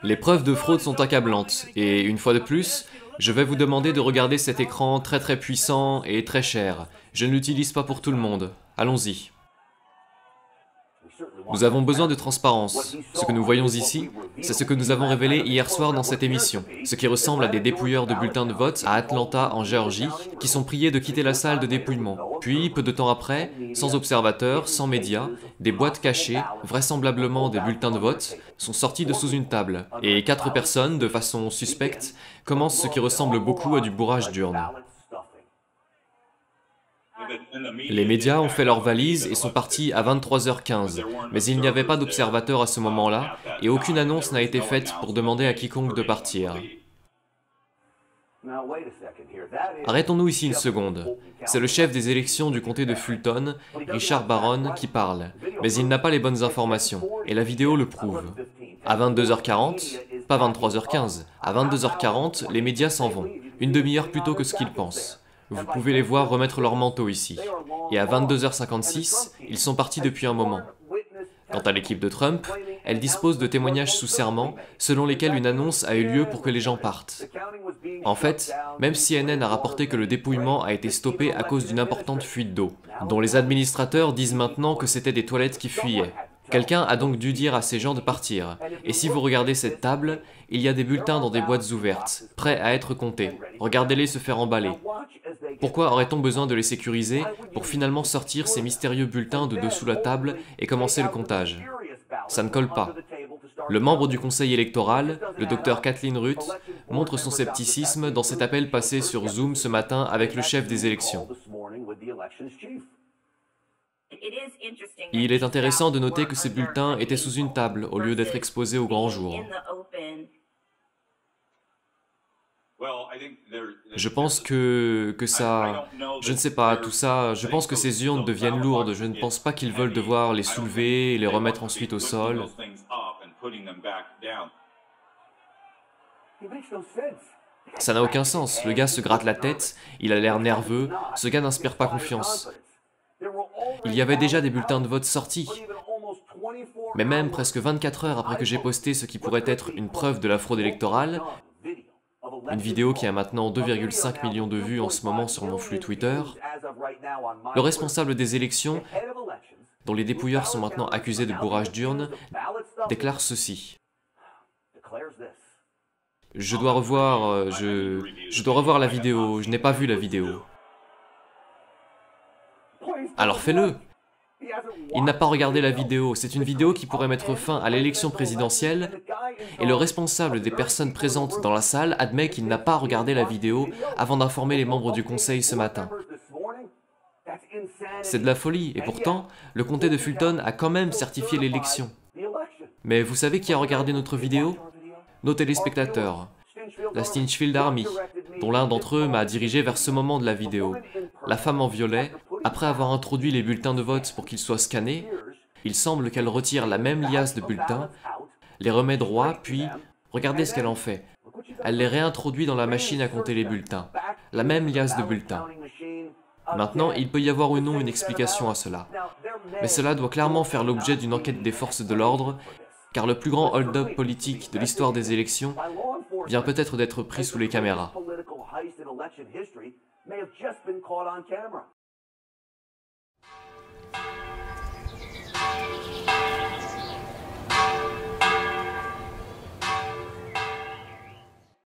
Les preuves de fraude sont accablantes, et une fois de plus, je vais vous demander de regarder cet écran très puissant et très cher. Je ne l'utilise pas pour tout le monde. Allons-y. Nous avons besoin de transparence. Ce que nous voyons ici, c'est ce que nous avons révélé hier soir dans cette émission. Ce qui ressemble à des dépouilleurs de bulletins de vote à Atlanta, en Géorgie, qui sont priés de quitter la salle de dépouillement. Puis, peu de temps après, sans observateurs, sans médias, des boîtes cachées, vraisemblablement des bulletins de vote, sont sorties de sous une table. Et 4 personnes, de façon suspecte, commencent ce qui ressemble beaucoup à du bourrage d'urnes. Les médias ont fait leurs valises et sont partis à 23h15, mais il n'y avait pas d'observateurs à ce moment-là, et aucune annonce n'a été faite pour demander à quiconque de partir. Arrêtons-nous ici une seconde. C'est le chef des élections du comté de Fulton, Richard Barron, qui parle, mais il n'a pas les bonnes informations, et la vidéo le prouve. À 22h40, pas 23h15, à 22h40, les médias s'en vont, une demi-heure plus tôt que ce qu'ils pensent. Vous pouvez les voir remettre leur manteau ici. Et à 22h56, ils sont partis depuis un moment. Quant à l'équipe de Trump, elle dispose de témoignages sous serment selon lesquels une annonce a eu lieu pour que les gens partent. En fait, même CNN a rapporté que le dépouillement a été stoppé à cause d'une importante fuite d'eau, dont les administrateurs disent maintenant que c'était des toilettes qui fuyaient. Quelqu'un a donc dû dire à ces gens de partir. Et si vous regardez cette table, il y a des bulletins dans des boîtes ouvertes, prêts à être comptés. Regardez-les se faire emballer. Pourquoi aurait-on besoin de les sécuriser pour finalement sortir ces mystérieux bulletins de dessous la table et commencer le comptage? Ça ne colle pas. Le membre du conseil électoral, le docteur Kathleen Ruth, montre son scepticisme dans cet appel passé sur Zoom ce matin avec le chef des élections. Il est intéressant de noter que ces bulletins étaient sous une table au lieu d'être exposés au grand jour. Je pense que ça... Je ne sais pas, tout ça... Je pense que ces urnes deviennent lourdes. Je ne pense pas qu'ils veulent devoir les soulever et les remettre ensuite au sol. Ça n'a aucun sens. Le gars se gratte la tête, il a l'air nerveux. Ce gars n'inspire pas confiance. Il y avait déjà des bulletins de vote sortis. Mais même presque 24 heures après que j'ai posté ce qui pourrait être une preuve de la fraude électorale, une vidéo qui a maintenant 2,5 millions de vues en ce moment sur mon flux Twitter, le responsable des élections, dont les dépouilleurs sont maintenant accusés de bourrage d'urnes, déclare ceci. Je dois revoir la vidéo, je n'ai pas vu la vidéo. Alors fais-le! Il n'a pas regardé la vidéo, c'est une vidéo qui pourrait mettre fin à l'élection présidentielle, et le responsable des personnes présentes dans la salle admet qu'il n'a pas regardé la vidéo avant d'informer les membres du conseil ce matin. C'est de la folie, et pourtant, le comté de Fulton a quand même certifié l'élection. Mais vous savez qui a regardé notre vidéo? Nos téléspectateurs, la Stinchfield Army, dont l'un d'entre eux m'a dirigé vers ce moment de la vidéo. La femme en violet, après avoir introduit les bulletins de vote pour qu'ils soient scannés, il semble qu'elle retire la même liasse de bulletins, les remet droits, puis, regardez ce qu'elle en fait. Elle les réintroduit dans la machine à compter les bulletins. La même liasse de bulletins. Maintenant, il peut y avoir ou non une explication à cela. Mais cela doit clairement faire l'objet d'une enquête des forces de l'ordre, car le plus grand hold-up politique de l'histoire des élections vient peut-être d'être pris sous les caméras.